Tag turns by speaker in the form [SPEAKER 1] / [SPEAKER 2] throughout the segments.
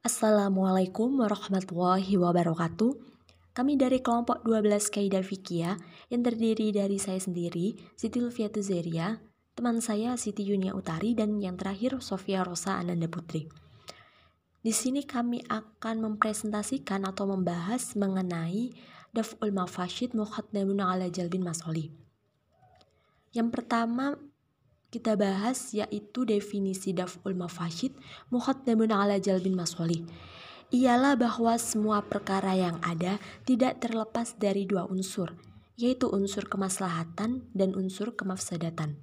[SPEAKER 1] Assalamualaikum warahmatullahi wabarakatuh. Kami dari kelompok 12 Kaidah Fikih yang terdiri dari saya sendiri, Siti Lutfiatu Zeria, teman saya Siti Yunia Utari, dan yang terakhir Sofia Rosa Ananda Putri. Di sini kami akan mempresentasikan atau membahas mengenai Daf'ul Mafasid Muqaddamun ala Jalbin Masoli. Yang pertama kita bahas yaitu definisi Daf'ul Mafasid Muqaddamun ala Jalbin Masoli. Ialah bahwa semua perkara yang ada tidak terlepas dari dua unsur, yaitu unsur kemaslahatan dan unsur kemafsadatan.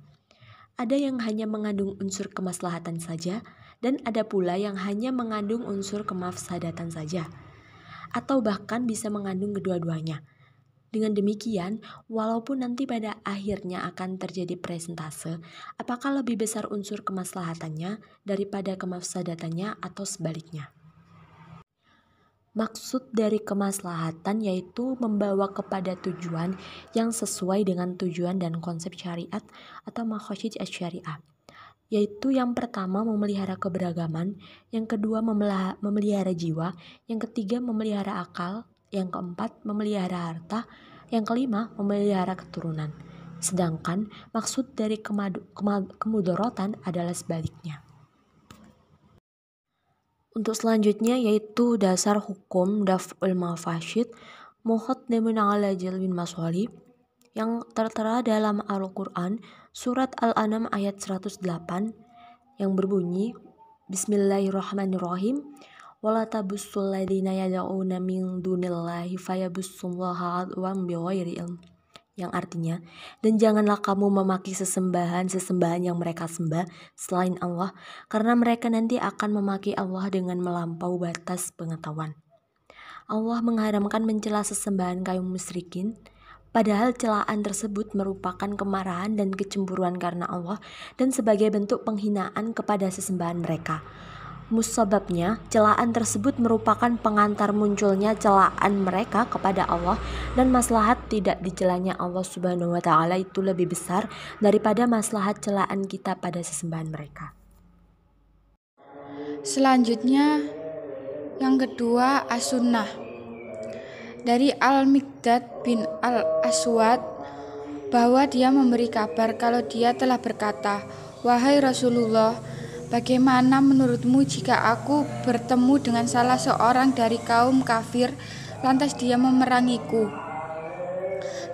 [SPEAKER 1] Ada yang hanya mengandung unsur kemaslahatan saja, dan ada pula yang hanya mengandung unsur kemafsadatan saja, atau bahkan bisa mengandung kedua-duanya. Dengan demikian, walaupun nanti pada akhirnya akan terjadi persentase, apakah lebih besar unsur kemaslahatannya daripada kemafsadatannya atau sebaliknya. Maksud dari kemaslahatan yaitu membawa kepada tujuan yang sesuai dengan tujuan dan konsep syariat atau maqasid asy-syariah. Yaitu yang pertama memelihara keberagaman, yang kedua memelihara jiwa, yang ketiga memelihara akal, yang keempat memelihara harta, yang kelima memelihara keturunan. Sedangkan maksud dari kemudorotan adalah sebaliknya. Untuk selanjutnya yaitu dasar hukum Daf'ul Mafasid Muqaddamun ala Jalbin Masoli yang tertera dalam Al-Quran surat Al-An'am ayat 108 yang berbunyi Bismillahirrahmanirrahim wala tabussul ladina yad'una min dunillahi fayabussullaha adwan bighairi ilm, yang artinya, dan janganlah kamu memaki sesembahan yang mereka sembah selain Allah, karena mereka nanti akan memaki Allah dengan melampau batas pengetahuan. Allah mengharamkan mencela sesembahan kaum musyrikin, padahal celaan tersebut merupakan kemarahan dan kecemburuan karena Allah dan sebagai bentuk penghinaan kepada sesembahan mereka. Musababnya, celaan tersebut merupakan pengantar munculnya celaan mereka kepada Allah, dan maslahat tidak dicelanya Allah Subhanahu wa Ta'ala itu lebih besar daripada maslahat celaan kita pada sesembahan mereka.
[SPEAKER 2] Selanjutnya, yang kedua, as-sunnah. Dari Al-Miqdad bin Al-Aswad bahwa dia memberi kabar kalau dia telah berkata, "Wahai Rasulullah, bagaimana menurutmu jika aku bertemu dengan salah seorang dari kaum kafir, lantas dia memerangiku?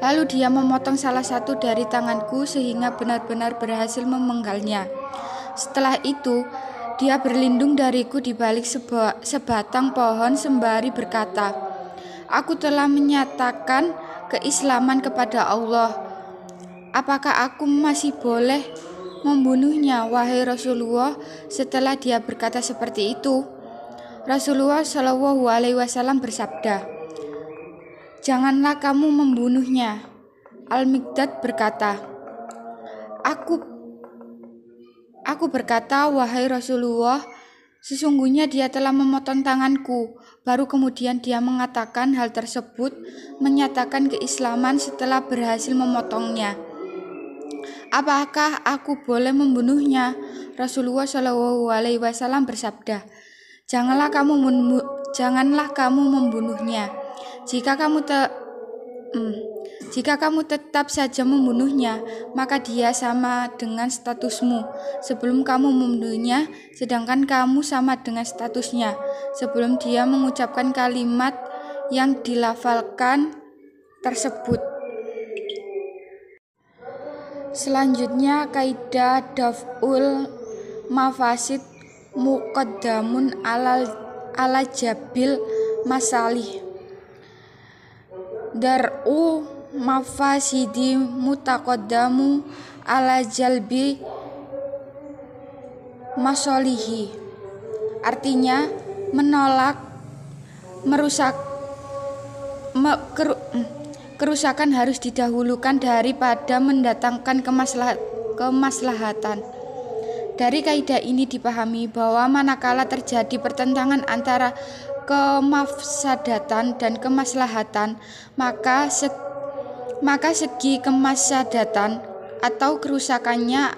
[SPEAKER 2] Lalu dia memotong salah satu dari tanganku sehingga benar-benar berhasil memenggalnya. Setelah itu, dia berlindung dariku di balik sebatang pohon sembari berkata, aku telah menyatakan keislaman kepada Allah. Apakah aku masih boleh membunuhnya, wahai Rasulullah?" Setelah dia berkata seperti itu, Rasulullah Shallallahu Alaihi Wasallam bersabda, "Janganlah kamu membunuhnya." Al-Miqdad berkata, Aku berkata, "Wahai Rasulullah, sesungguhnya dia telah memotong tanganku." Baru kemudian dia mengatakan hal tersebut, menyatakan keislaman setelah berhasil memotongnya. "Apakah aku boleh membunuhnya?" Rasulullah Shallallahu Alaihi Wasallam bersabda, Janganlah kamu membunuhnya. Jika kamu tetap saja membunuhnya, maka dia sama dengan statusmu sebelum kamu membunuhnya, sedangkan kamu sama dengan statusnya sebelum dia mengucapkan kalimat yang dilafalkan tersebut. Selanjutnya, kaidah Daf'ul Mafasid Muqaddamun ala Jabil Masalih. Dar'u mafasidi mutaqaddamu ala jalbi masolihi. Artinya, kerusakan harus didahulukan daripada mendatangkan kemaslahatan. Dari kaidah ini dipahami bahwa manakala terjadi pertentangan antara kemafsadatan dan kemaslahatan, maka segi kemafsadatan atau kerusakannya,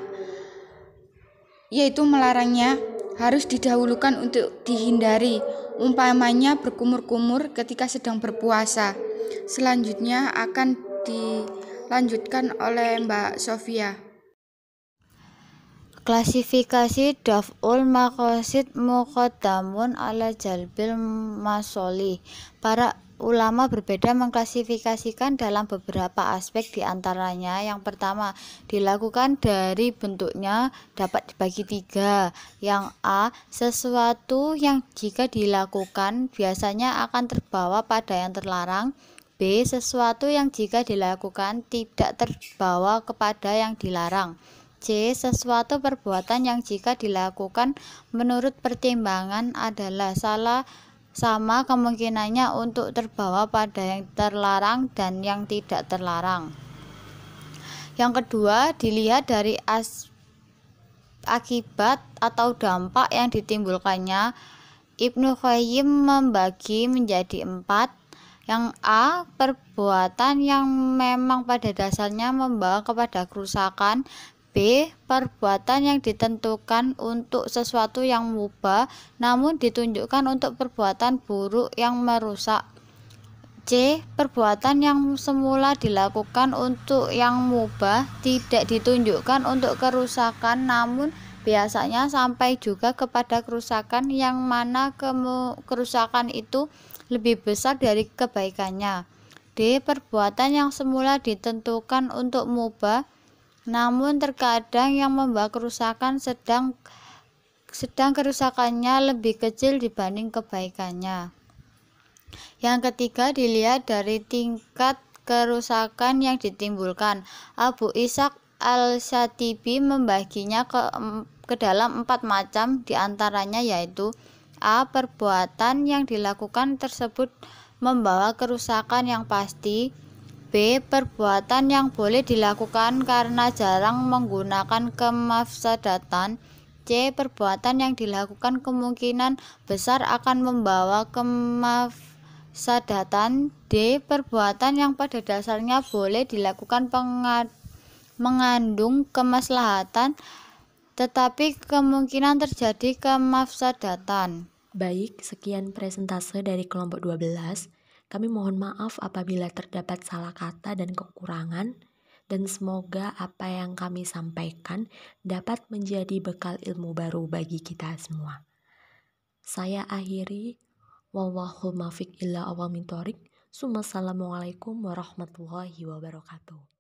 [SPEAKER 2] yaitu melarangnya, harus didahulukan untuk dihindari, umpamanya berkumur-kumur ketika sedang berpuasa. Selanjutnya akan dilanjutkan oleh Mbak Sofia.
[SPEAKER 3] Klasifikasi daf'ul maqasid muqaddamun ala jalbil masolih. Para ulama berbeda mengklasifikasikan dalam beberapa aspek, diantaranya yang pertama dilakukan dari bentuknya dapat dibagi tiga. Yang A, sesuatu yang jika dilakukan biasanya akan terbawa pada yang terlarang. B, sesuatu yang jika dilakukan tidak terbawa kepada yang dilarang. C, sesuatu perbuatan yang jika dilakukan menurut pertimbangan adalah sama kemungkinannya untuk terbawa pada yang terlarang dan yang tidak terlarang. Yang kedua, dilihat dari akibat atau dampak yang ditimbulkannya. Ibnu Qayyim membagi menjadi 4. Yang A, perbuatan yang memang pada dasarnya membawa kepada kerusakan. B, perbuatan yang ditentukan untuk sesuatu yang mubah namun ditunjukkan untuk perbuatan buruk yang merusak. C, perbuatan yang semula dilakukan untuk yang mubah tidak ditunjukkan untuk kerusakan namun biasanya sampai juga kepada kerusakan yang mana kerusakan itu lebih besar dari kebaikannya. D, perbuatan yang semula ditentukan untuk mubah namun terkadang yang membawa kerusakan sedang kerusakannya lebih kecil dibanding kebaikannya. Yang ketiga, dilihat dari tingkat kerusakan yang ditimbulkan. Abu Ishaq al-Shatibi membaginya ke dalam 4 macam, diantaranya yaitu A, perbuatan yang dilakukan tersebut membawa kerusakan yang pasti. B, perbuatan yang boleh dilakukan karena jarang menggunakan kemafsadatan. C, perbuatan yang dilakukan kemungkinan besar akan membawa kemafsadatan. D, perbuatan yang pada dasarnya boleh dilakukan mengandung kemaslahatan tetapi kemungkinan terjadi kemafsadatan.
[SPEAKER 1] Baik, sekian presentase dari kelompok 12. Kami mohon maaf apabila terdapat salah kata dan kekurangan, dan semoga apa yang kami sampaikan dapat menjadi bekal ilmu baru bagi kita semua. Saya akhiri, wallahul muwaffiq ila aqwamit thoriq. Assalamualaikum warahmatullahi wabarakatuh.